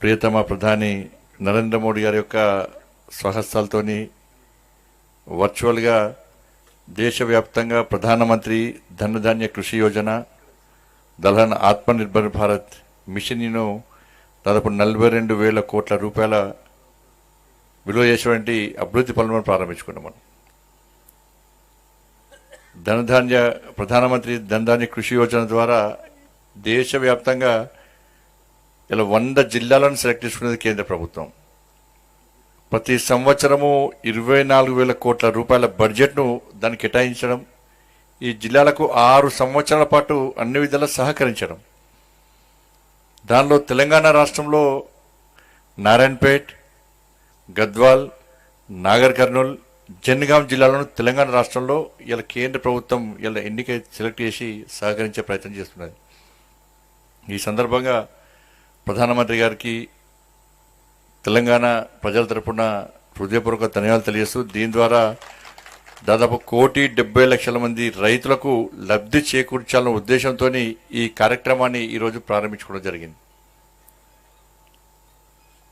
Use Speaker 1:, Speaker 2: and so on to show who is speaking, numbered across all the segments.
Speaker 1: ప్రియతమ ప్రధాని నరేంద్ర మోడీ గారి యొక్క స్వహస్తాలతోని వర్చువల్గా దేశవ్యాప్తంగా ప్రధానమంత్రి ధనధాన్య కృషి యోజన దల్హన్ ఆత్మనిర్భర్ భారత్ మిషన్ను దాదాపు 42,000 కోట్ల రూపాయల విలువ చేసేటువంటి అభివృద్ధి పనులను ప్రారంభించుకున్నాం. మనం ప్రధానమంత్రి ధనధాన్య కృషి యోజన ద్వారా దేశవ్యాప్తంగా ఇలా 100 జిల్లాలను సెలెక్ట్ చేసుకునేది కేంద్ర ప్రభుత్వం. ప్రతి సంవత్సరము 24,000 కోట్ల రూపాయల బడ్జెట్ను దానికి కేటాయించడం, ఈ జిల్లాలకు 6 సంవత్సరాల పాటు అన్ని విధాలా సహకరించడం. దానిలో తెలంగాణ రాష్ట్రంలో నారాయణపేట్, గద్వాల్, నాగర్ కర్నూల్, జన్గాం జిల్లాలను తెలంగాణ రాష్ట్రంలో ఇలా కేంద్ర ప్రభుత్వం ఇలా ఎన్నిక సెలెక్ట్ చేసి సహకరించే ప్రయత్నం చేస్తున్నది. ఈ సందర్భంగా ప్రధానమంత్రి గారికి తెలంగాణ ప్రజల తరపున హృదయపూర్వక ధన్యవాదాలు తెలియజేస్తూ, దీని ద్వారా దాదాపు 1,70,00,000 మంది రైతులకు లబ్ధి చేకూర్చాలన్న ఉద్దేశంతో ఈ కార్యక్రమాన్ని ఈరోజు ప్రారంభించుకోవడం జరిగింది.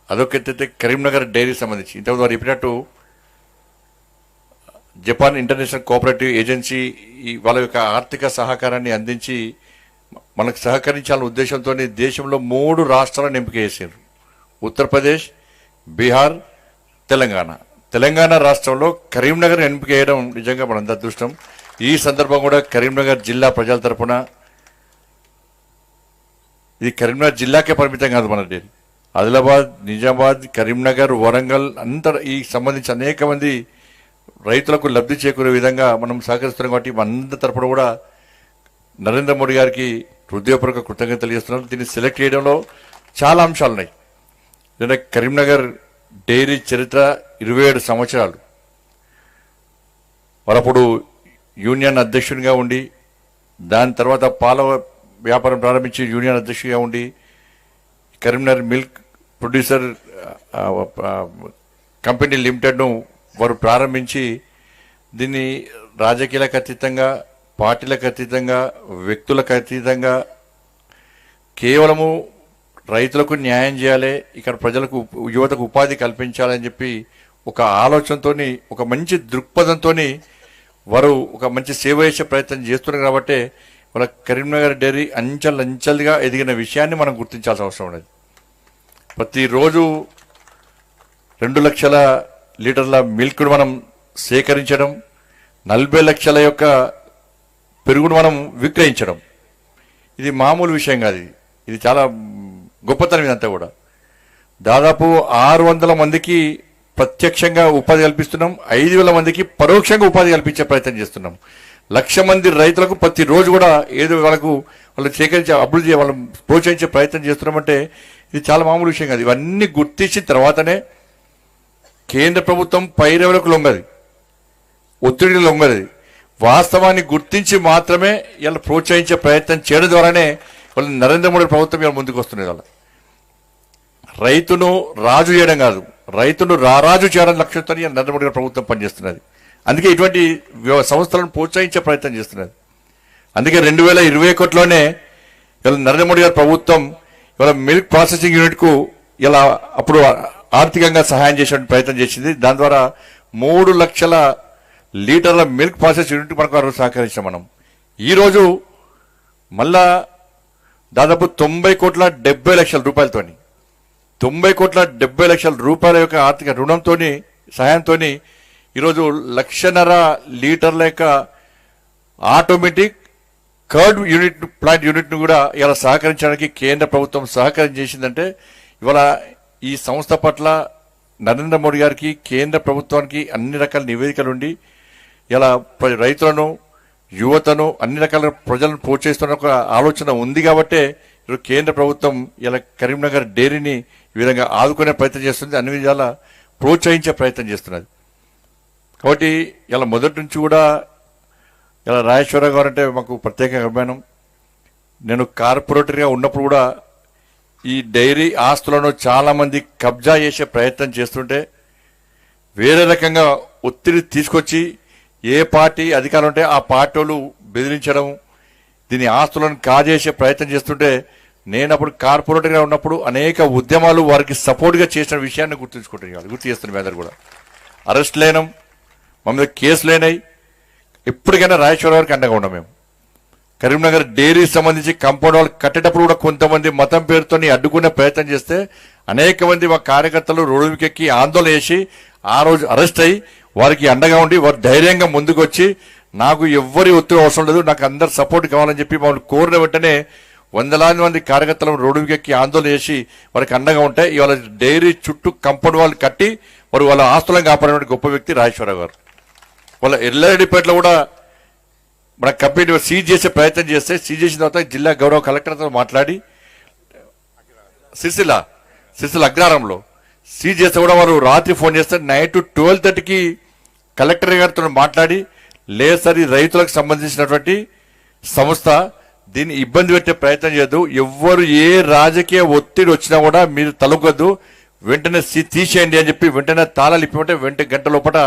Speaker 1: అదొకైతే కరీంనగర్ డైరీ సంబంధించి ఇంతకుముందు వారు చెప్పినట్టు జపాన్ ఇంటర్నేషనల్ కోఆపరేటివ్ ఏజెన్సీ వాళ్ళ యొక్క ఆర్థిక సహకారాన్ని అందించి మనకు సహకరించాలన్న ఉద్దేశంతో దేశంలో 3 రాష్ట్రాలను ఎంపిక చేశారు: ఉత్తరప్రదేశ్, బీహార్, తెలంగాణ రాష్ట్రంలో కరీంనగర్ ఎంపిక చేయడం నిజంగా మనంత అదృష్టం. ఈ సందర్భం కూడా కరీంనగర్ జిల్లా ప్రజల తరపున, ఇది కరీంనగర్ జిల్లాకే పరిమితం కాదు, మన డైరీ ఆదిలాబాద్, నిజామాబాద్, కరీంనగర్, వరంగల్ అంతా ఈ సంబంధించి అనేక మంది రైతులకు లబ్ధి చేకూరే విధంగా మనం సహకరిస్తున్నాం. కాబట్టి అందరి తరపున కూడా నరేంద్ర మోడీ గారికి హృదయపూర్వక కృతజ్ఞతలు తెలియజేస్తున్నారు. దీన్ని సెలెక్ట్ చేయడంలో చాలా అంశాలు ఉన్నాయి. ఎందుకంటే కరీంనగర్ డైరీ చరిత్ర 27 సంవత్సరాలు. వారప్పుడు యూనియన్ అధ్యక్షునిగా ఉండి, దాని తర్వాత పాల వ్యాపారం ప్రారంభించి యూనియన్ అధ్యక్షుడిగా ఉండి, కరీంనగర్ మిల్క్ ప్రొడ్యూసర్ కంపెనీ లిమిటెడ్ను వారు ప్రారంభించి దీన్ని రాజకీయాలకు అతీతంగా, పార్టీలకు అతీతంగా, వ్యక్తులకు అతీతంగా కేవలము రైతులకు న్యాయం చేయాలి, ఇక్కడ ప్రజలకు యువతకు ఉపాధి కల్పించాలని చెప్పి ఒక ఆలోచనతో, ఒక మంచి దృక్పథంతో వారు ఒక మంచి సేవ చేసే ప్రయత్నం చేస్తున్నారు. కాబట్టి వాళ్ళ కరీంనగర్ డైరీ అంచెలంచెలుగా ఎదిగిన విషయాన్ని మనం గుర్తించాల్సిన అవసరం ఉన్నది. ప్రతిరోజు 2 లక్షల లీటర్ల మిల్క్ను మనం సేకరించడం, 40 లక్షల యొక్క పెరుగును మనం విక్రయించడం, ఇది మామూలు విషయం కాదు. ఇది చాలా గొప్పతనం. ఇదంతా కూడా దాదాపు 600 మందికి ప్రత్యక్షంగా ఉపాధి కల్పిస్తున్నాం, 5,000 మందికి పరోక్షంగా ఉపాధి కల్పించే ప్రయత్నం చేస్తున్నాం. 1,00,000 మంది రైతులకు ప్రతిరోజు కూడా ఏదో వాళ్ళు సేకరించే అభివృద్ధి వాళ్ళు ప్రోత్సహించే ప్రయత్నం చేస్తున్నామంటే ఇది చాలా మామూలు విషయం కాదు. ఇవన్నీ గుర్తించిన తర్వాతనే కేంద్ర ప్రభుత్వం పైరవులకు లొంగది, ఒత్తిడికి లొంగది. వాస్తవాన్ని గుర్తించి మాత్రమే ఇలా ప్రోత్సహించే ప్రయత్నం చేయడం ద్వారానే వాళ్ళు నరేంద్ర మోడీ ప్రభుత్వం ఇలా ముందుకు వస్తున్నది. వాళ్ళ రైతును రాజు చేయడం కాదు, రైతును రారాజు చేయడం లక్ష్యంతో నరేంద్ర మోడీ ప్రభుత్వం పనిచేస్తున్నది. అందుకే ఇటువంటి సంస్థలను ప్రోత్సహించే ప్రయత్నం చేస్తున్నది. అందుకే 2021లోనే ఇలా నరేంద్ర మోడీ గారి ప్రభుత్వం ఇవాళ మిల్క్ ప్రాసెసింగ్ యూనిట్కు ఇలా అప్పుడు ఆర్థికంగా సహాయం చేసే ప్రయత్నం చేసింది. దాని ద్వారా 3 లక్షల లీటర్ల మిల్క్ ప్రాసెస్ యూనిట్ మనకు సహకరించాం. మనం ఈరోజు మళ్ళా దాదాపు 90,70,00,000 రూపాయలతోని, 90,70,00,000 రూపాయల యొక్క ఆర్థిక రుణంతో, సహాయంతో ఈరోజు 1,50,000 లీటర్ల యొక్క ఆటోమేటిక్ కర్డ్ ప్లాంట్ యూనిట్ను కూడా ఇలా సహకరించడానికి కేంద్ర ప్రభుత్వం సహకారం చేసిందంటే ఇవాళ ఈ సంస్థ పట్ల నరేంద్ర మోడీ గారికి, కేంద్ర ప్రభుత్వానికి అన్ని రకాల నివేదికలు ఉండి ఇలా రైతులను, యువతను, అన్ని రకాల ప్రజలను ప్రోత్సహిస్తున్న ఒక ఆలోచన ఉంది. కాబట్టే ఈరోజు కేంద్ర ప్రభుత్వం ఇలా కరీంనగర్ డైరీని ఈ విధంగా ఆదుకునే ప్రయత్నం చేస్తుంది, అన్ని విధాలా ప్రోత్సహించే ప్రయత్నం చేస్తున్నది. కాబట్టి ఇలా మొదటి నుంచి కూడా ఇలా రాజేశ్వరరావు గారు అంటే మాకు ప్రత్యేక అభిమానం. నేను కార్పొరేటర్గా ఉన్నప్పుడు కూడా ఈ డైరీ ఆస్తులను చాలామంది కబ్జా చేసే ప్రయత్నం చేస్తుంటే వేరే రకంగా ఒత్తిడి తీసుకొచ్చి ఏ పార్టీ అధికారం ఉంటే ఆ పార్టీ వాళ్ళు బెదిరించడం, దీని ఆస్తులను కాజేసే ప్రయత్నం చేస్తుంటే నేను అప్పుడు కార్పొరేటర్గా ఉన్నప్పుడు అనేక ఉద్యమాలు వారికి సపోర్ట్గా చేసిన విషయాన్ని గుర్తుంచుకుంటున్నాను, గుర్తు చేస్తున్నాం. మీ అందరు కూడా అరెస్ట్ లేనం, మా మీద కేసులు లేనాయి. ఎప్పటికైనా రాజేశ్వర గారికి అండగా ఉన్నాం మేము. కరీంనగర్ డైరీకి సంబంధించి కాంపౌండ్ వాళ్ళు కట్టేటప్పుడు కూడా కొంతమంది మతం పేరుతో అడ్డుకునే ప్రయత్నం చేస్తే అనేక మంది మా కార్యకర్తలు రోడ్డుకెక్కి ఆందోళన చేసి ఆ రోజు అరెస్ట్ అయ్యి వారికి అండగా ఉండి వారు ధైర్యంగా ముందుకు వచ్చి నాకు ఎవ్వరి ఒత్తిడి అవసరం లేదు, నాకు అందరు సపోర్ట్ కావాలని చెప్పి మమ్మల్ని కోరిన వెంటనే వందలాది మంది కార్యకర్తలను రోడ్డుకెక్కి ఆందోళన చేసి వారికి అండగా ఉంటే ఇవాళ డైరీ చుట్టూ కాంపౌండ్ వాళ్ళు కట్టి వారు వాళ్ళ ఆస్తులను కాపాడిన గొప్ప వ్యక్తి రాజేశ్వరరావు గారు. వాళ్ళ ఎల్లారెడ్డిపేటలో కూడా మన కంపెనీ సీజ్ చేసే ప్రయత్నం చేస్తే సీజ్ చేసిన తర్వాత జిల్లా గౌరవ కలెక్టర్తో మాట్లాడి సిరిసిల్ల అగ్రహారంలో సీజ్ చేస్తే కూడా వారు రాత్రి ఫోన్ చేస్తే నైట్ 12:30కి కలెక్టర్ గారితో మాట్లాడి లేదు సార్ ఈ రైతులకు సంబంధించినటువంటి సంస్థ, దీన్ని ఇబ్బంది పెట్టే ప్రయత్నం చేయదు, ఎవ్వరు ఏ రాజకీయ ఒత్తిడి వచ్చినా కూడా మీరు తలకొద్దు, వెంటనే తీసేయండి అని చెప్పి వెంటనే తాళాలు ఇప్పిమంటే వెంటనే గంట లోపల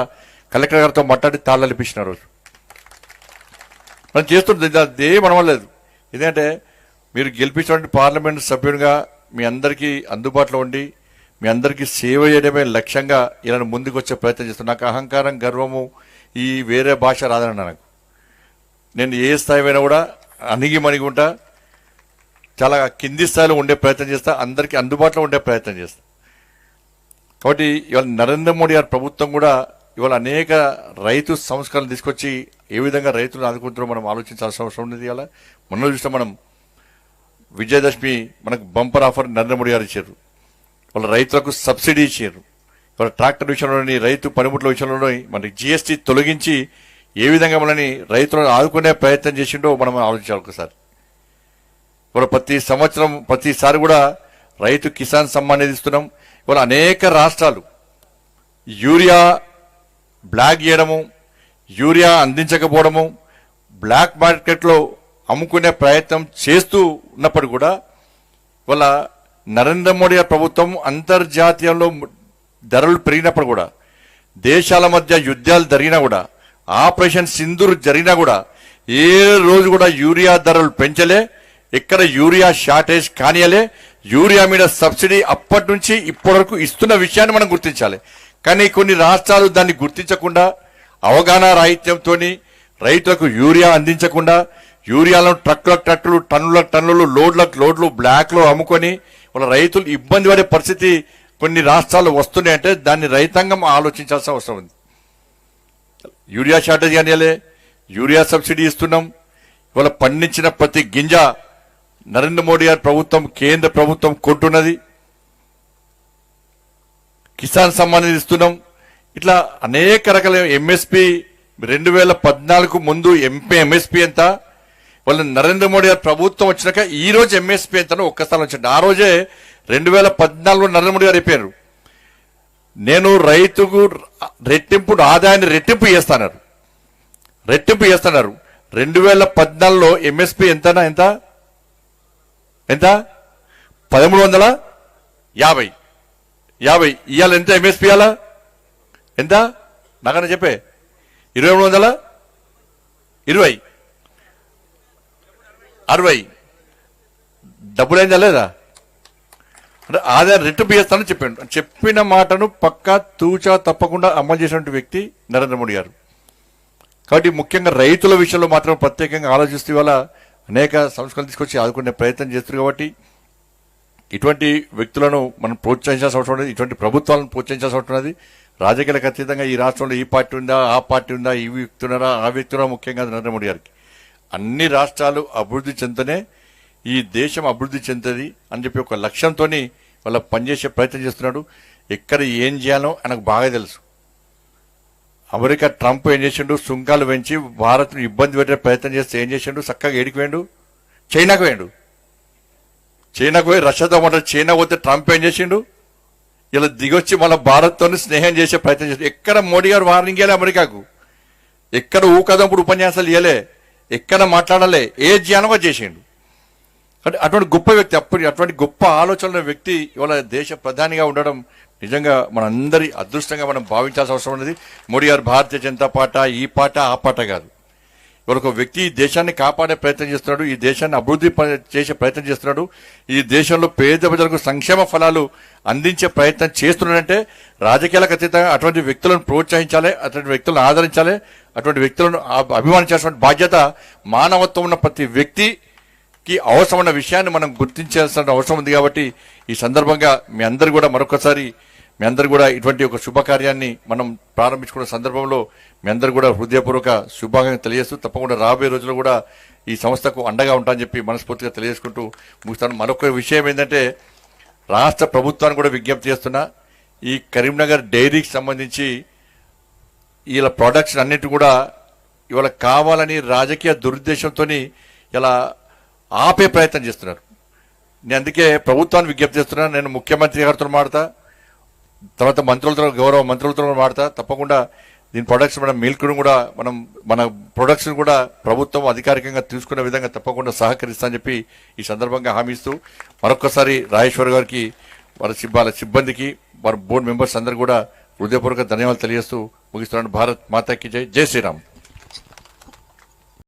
Speaker 1: కలెక్టర్ గారితో మాట్లాడి తాళాలు ఇప్పించిన రోజు మనం చేస్తుంది. అదే మనవలేదు. ఎందుకంటే మీరు గెలిపించినటువంటి పార్లమెంట్ సభ్యునిగా మీ అందరికీ అందుబాటులో ఉండి మీ అందరికీ సేవ చేయడమే లక్ష్యంగా ఇలా ముందుకు వచ్చే ప్రయత్నం చేస్తాను. నాకు అహంకారం, గర్వము ఈ వేరే భాష రాదన్న నాకు. నేను ఏ స్థాయి అయినా కూడా అణిగి మణిగుంటా, చాలా కింది స్థాయిలో ఉండే ప్రయత్నం చేస్తా, అందరికీ అందుబాటులో ఉండే ప్రయత్నం చేస్తా. కాబట్టి ఇవాళ నరేంద్ర మోడీ గారి ప్రభుత్వం కూడా ఇవాళ అనేక రైతు సంస్కరణలు తీసుకొచ్చి ఏ విధంగా రైతులను ఆదుకుంటారో మనం ఆలోచించాల్సిన అవసరం ఉంది. ఇవాళ మొన్న చూస్తే మనం విజయదశమి మనకు బంపర్ ఆఫర్ నరేంద్ర మోడీ గారు ఇచ్చారు. వాళ్ళ రైతులకు సబ్సిడీ ఇచ్చారు. వాళ్ళ ట్రాక్టర్ విషయంలోని రైతు పనిముట్ల విషయంలో మనకి జిఎస్టీ తొలగించి ఏ విధంగా మనని రైతులను ఆదుకునే ప్రయత్నం చేసిండో మనం ఆలోచించాలి ఒకసారి. ఇవాళ ప్రతి సంవత్సరం ప్రతిసారి కూడా రైతు కిసాన్ సమ్మాన్ నిధి ఇస్తున్నాం. ఇవాళ అనేక రాష్ట్రాలు యూరియా బ్లాక్ చేయడము, యూరియా అందించకపోవడము, బ్లాక్ మార్కెట్లో అమ్ముకునే ప్రయత్నం చేస్తూ ఉన్నప్పుడు కూడా వాళ్ళ నరేంద్ర మోడీ ప్రభుత్వం అంతర్జాతీయంలో ధరలు పెరిగినప్పుడు కూడా, దేశాల మధ్య యుద్ధాలు జరిగినా కూడా, ఆపరేషన్ సింధూర్ జరిగినా కూడా ఏ రోజు కూడా యూరియా ధరలు పెంచలే, ఎక్కడ యూరియా షార్టేజ్ కానియలే. యూరియా మీద సబ్సిడీ అప్పటి నుంచి ఇప్పటి వరకు ఇస్తున్న విషయాన్ని మనం గుర్తించాలి. కానీ కొన్ని రాష్ట్రాలు దాన్ని గుర్తించకుండా అవగాహన రాహిత్యంతో రైతులకు యూరియా అందించకుండా యూరియాలను ట్రక్కులు టన్నులు లోడ్లు బ్లాక్లో అమ్ముకొని వాళ్ళ రైతులు ఇబ్బంది పడే పరిస్థితి కొన్ని రాష్ట్రాలు వస్తున్నాయంటే దాన్ని రైతాంగం ఆలోచించాల్సిన అవసరం ఉంది. యూరియా షార్టేజ్ కానియలే, యూరియా సబ్సిడీ ఇస్తున్నాం. ఇవాళ పండించిన ప్రతి గింజ నరేంద్ర మోడీ గారి ప్రభుత్వం, కేంద్ర ప్రభుత్వం కొంటున్నది. కిసాన్ సమ్మాన్ నిధి ఇస్తున్నాం. ఇట్లా అనేక రకాల ఎంఎస్పి 2014 ముందు ఎంఎస్పి ఎంత, వాళ్ళు నరేంద్ర మోడీ గారి ప్రభుత్వం వచ్చినాక ఈ రోజు ఎంఎస్పి ఎంతనో ఒక్కసారి వచ్చింది. ఆ రోజే 2014లో నరేంద్ర మోడీ గారు చెప్పారు, నేను రైతుకు ఆదాయాన్ని రెట్టింపు చేస్తాన్నారు. 2014లో ఎంఎస్పి ఎంత 1350. ఇవాళ ఎంత ఎంఎస్పి ఇవాళ ఎంత నాకన్నా చెప్పే 2320 60 డబ్బులు అయిందా లేదా అంటే ఆదాయం రెట్టింపు చేస్తానని చెప్పాడు. చెప్పిన మాటను పక్కా తూచా తప్పకుండా అమలు చేసినటువంటి వ్యక్తి నరేంద్ర మోడీ గారు. కాబట్టి ముఖ్యంగా రైతుల విషయంలో మాత్రం ప్రత్యేకంగా ఆలోచిస్తూ ఇవాళ అనేక సంస్కరణలు తీసుకొచ్చి ఆదుకునే ప్రయత్నం చేస్తున్నారు. కాబట్టి ఇటువంటి వ్యక్తులను మనం ప్రోత్సహించాల్సిన అవసరం ఉన్నది, ఇటువంటి ప్రభుత్వాలను ప్రోత్సహించాల్సిన అవసరం ఉన్నది. రాజకీయాలకు అతీతంగా ఈ రాష్ట్రంలో ఈ పార్టీ ఉందా, ఆ పార్టీ ఉందా, ఈ వ్యక్తున్నారా, ఆ వ్యక్తున్నారా, ముఖ్యంగా నరేంద్ర మోడీ గారికి అన్ని రాష్ట్రాలు అభివృద్ధి చెందనే ఈ దేశం అభివృద్ధి చెందుతుంది అని చెప్పి ఒక లక్ష్యంతో వాళ్ళ పనిచేసే ప్రయత్నం చేస్తున్నాడు. ఎక్కడ ఏం చేయాలో ఆయనకు బాగా తెలుసు. అమెరికా ట్రంప్ ఏం చేసిండు, సుంకాలు పెంచి భారత్ను ఇబ్బంది పెట్టే ప్రయత్నం చేస్తే ఏం చేసిండు, చక్కగా ఏడికి వేయండు, చైనాకు పోయి రష్యాతో మాట చైనా పోతే ట్రంప్ ఏం చేసిండు, ఇలా దిగొచ్చి మళ్ళీ భారత్తో స్నేహం చేసే ప్రయత్నం చేసి ఎక్కడ మోడీ గారు వార్నింగ్ ఇవ్వలే అమెరికాకు, ఎక్కడ ఊకదంపుడు ఉపన్యాసాలు ఇవ్వలే, ఎక్కడ మాట్లాడలే, ఏ జ్ఞానంగా చేసిండు. అంటే అటువంటి గొప్ప వ్యక్తి, అటువంటి గొప్ప ఆలోచనల వ్యక్తి ఇవాళ దేశ ప్రధానిగా ఉండడం నిజంగా మనందరి అదృష్టంగా మనం భావించాల్సిన అవసరం ఉన్నది. మోడీ గారు భారతీయ జనతా పార్టీ ఈ పార్టీ ఆ పార్టీ కాదు, ఇవాళ ఒక వ్యక్తి ఈ దేశాన్ని కాపాడే ప్రయత్నం చేస్తున్నాడు, ఈ దేశాన్ని అభివృద్ధి చేసే ప్రయత్నం చేస్తున్నాడు, ఈ దేశంలో పేద ప్రజలకు సంక్షేమ ఫలాలు అందించే ప్రయత్నం చేస్తున్నాడంటే రాజకీయాలకు అతీతంగా అటువంటి వ్యక్తులను ప్రోత్సహించాలి, అటువంటి వ్యక్తులను ఆదరించాలి, అటువంటి వ్యక్తులను అభిమానించాల్సిన బాధ్యత మానవత్వం ఉన్న ప్రతి వ్యక్తికి అవసరమైన విషయాన్ని మనం గుర్తించాల్సిన అవసరం ఉంది. కాబట్టి ఈ సందర్భంగా మీ అందరు కూడా మరొకసారి మీ అందరు కూడా ఇటువంటి ఒక శుభకార్యాన్ని మనం ప్రారంభించుకున్న సందర్భంలో మీ అందరు కూడా హృదయపూర్వక శుభాకాంక్షలు తెలియజేస్తూ తప్పకుండా రాబోయే రోజుల్లో కూడా ఈ సంస్థకు అండగా ఉంటానని చెప్పి మనస్ఫూర్తిగా తెలియజేసుకుంటూ ముగిస్తాను. మరొక విషయం ఏంటంటే రాష్ట్ర ప్రభుత్వాన్ని కూడా విజ్ఞప్తి చేస్తున్నా, ఈ కరీంనగర్ డైరీకి సంబంధించి ఇలా ప్రొడక్ట్స్ అన్నిటి కూడా ఇవాళ కావాలని రాజకీయ దురుద్దేశంతో ఇలా ఆపే ప్రయత్నం చేస్తున్నారు. నేను అందుకే ప్రభుత్వాన్ని విజ్ఞప్తి చేస్తున్నా, నేను ముఖ్యమంత్రి గారితో మాడతా, తర్వాత మంత్రులతో గౌరవ మంత్రులతో మాడతా, తప్పకుండా దీని ప్రొడక్ట్స్ మనం మిల్క్ కూడా మన ప్రొడక్ట్స్ కూడా ప్రభుత్వం అధికారికంగా తీసుకునే విధంగా తప్పకుండా సహకరిస్తా అని చెప్పి ఈ సందర్భంగా హామీ ఇస్తూ మరొకసారి రాజేశ్వర్ గారికి వాళ్ళ సిబ్బందికి వారి బోర్డు మెంబర్స్ అందరూ కూడా హృదయపూర్వక ధన్యవాదాలు తెలియజేస్తూ ముగిస్తున్నాను. భారత్ మాతాకి జై, జై శ్రీరామ్.